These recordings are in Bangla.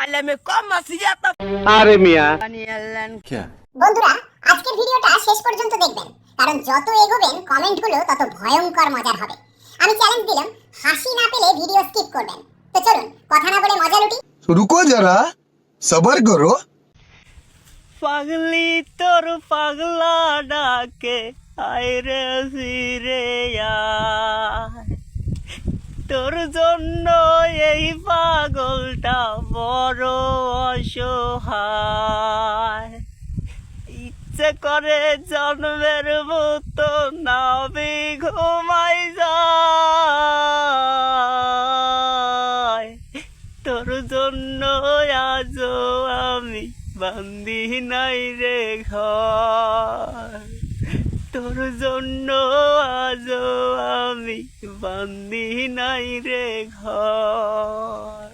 साले में कम मसीहत আরে মিয়া বন্ধুরা আজকের ভিডিওটা শেষ পর্যন্ত দেখবেন কারণ যত এগোবেন কমেন্টগুলো তত ভয়ঙ্কর মজার হবে। আমি চ্যালেঞ্জ দিলাম হাসি না পেলে ভিডিও স্কিপ করবেন। তো চলুন কথা না বলে মজা লুটি। रुको जरा सबर करो। পাগলি তোর পাগলা ডাকে আয় রে ফিরে আয়, তোর জন্য এই পাগলটা বড় অসহায়। ইচ্ছে করে জন্মের মতো নাবি ঘুমাই যায়, তোর জন্য আজও আমি বান্দি নাই রে ঘর, তোর জন্য আজও আমি বান্দি নাই রে ঘর।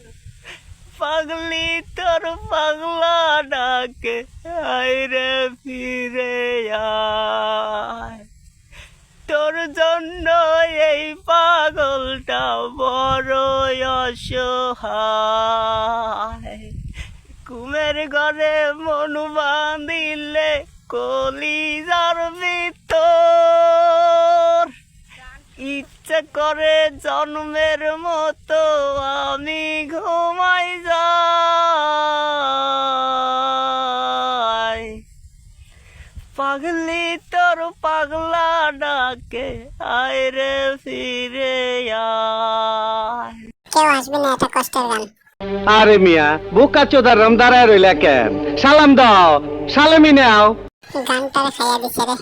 পাগলি তোর পাগলা ডাকে আয় রে ফিরে আয়, তোর জন্য এই পাগলটা বড় অসহায়। ঘুমের ঘরে মন বাঁধিলে কলিজার ভিতর, ইচ্ছে করে জন্মের মতো আমি ঘুমাই যাই। পাগলি তোর পাগলা ডাকে আয় রে ফিরে আয়। কেউ আসবে না, এটা কষ্টের গান। আরে মিয়া বোকা চোদার রম দাঁড়ায় রইলা কেন? সালাম দাও, সালামি নাও। গানটারে খাইয়া দিছে রে।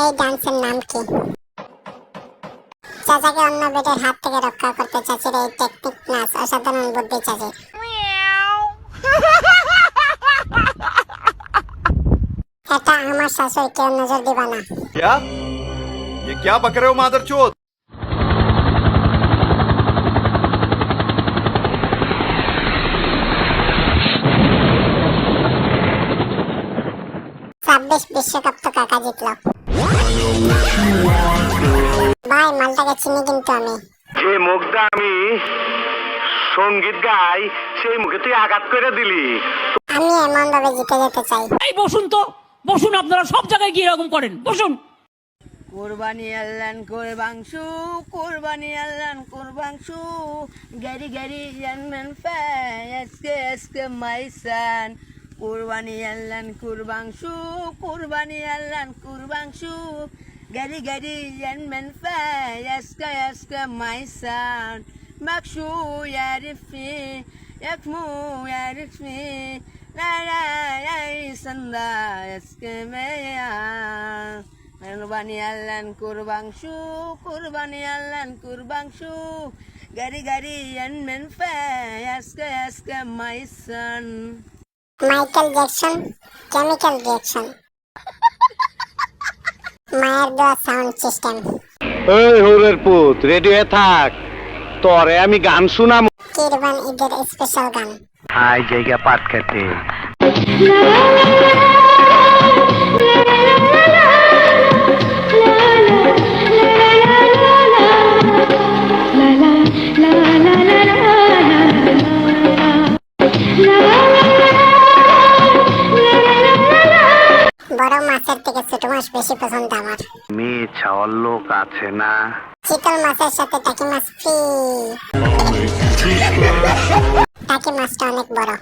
এই ডান্সের নাম কি? চাচাকে অন্য বেটের হাত থেকে রক্ষা করতে চাচির এই টেকনিক নাচ অসাধারণ বুদ্ধি চাচির। এটা আমার শাশুড়ি, কেউ নজর দিবা না। क्या? ये क्या बक रहे हो मादरचोद? বিশ্বকাপ তো কাকা জিতলো। ভাই মালটাকে চিনি কিন্তু আমি। যে মুখটা আমি সঙ্গীত গাই সেই মুখে তুই আঘাত করে দিলি। আমি এমন ভাবে জিতে যেতে চাই। এই বসুন তো, বসুন, আপনারা সব জায়গায় গিয়ে এরকম করেন, বসুন। কুরবানি আল্লাহন কুরবাংশু, কুরবানি আল্লাহন কুরবাংশু, গারি গারি জানমেন ফায় এসকে এসকে মাইসান। কুরবানি আল্লাহন কুরবাংশু, কুরবানি আল্লাহন কুরবাংশু, গারি গারি জানমেন ফায় এসকে এসকে মাইসান। মাকশু ইয়ারিফি yakmu yarifni la la ya sanda eske meya. Kurbani Allan kurbangshu, kurbani Allan kurbangshu, gari gari yan men fa eske eske my son. Michael Jackson, chemical reaction. মায়ের দেওয়া সাউন্ড সিস্টেম। এই হোরের পুত রেডি হয়ে থাক, তোরে আমি গান শুনাম। কুরবান ঈদের স্পেশাল গান। আই জায়গা পাট খেতে বড় মাছের থেকে ছোট মাছ বেশি পছন্দ আমার। মেয়ে ছাওয়ার লোক আছে না? চিতল মাছের সাথে টাকি মাছ ফ্রি। টাকি মাছটা অনেক বড়।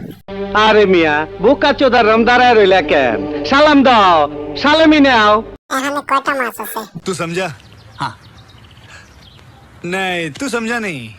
আরে মিয়া বোকা চোদার রম দাঁড়ায় রইলা কেন? সালাম দাও, সালামি নাও। এখানে কয়টা মাছ আছে? तू समझा? हाँ। नहीं तू समझा नहीं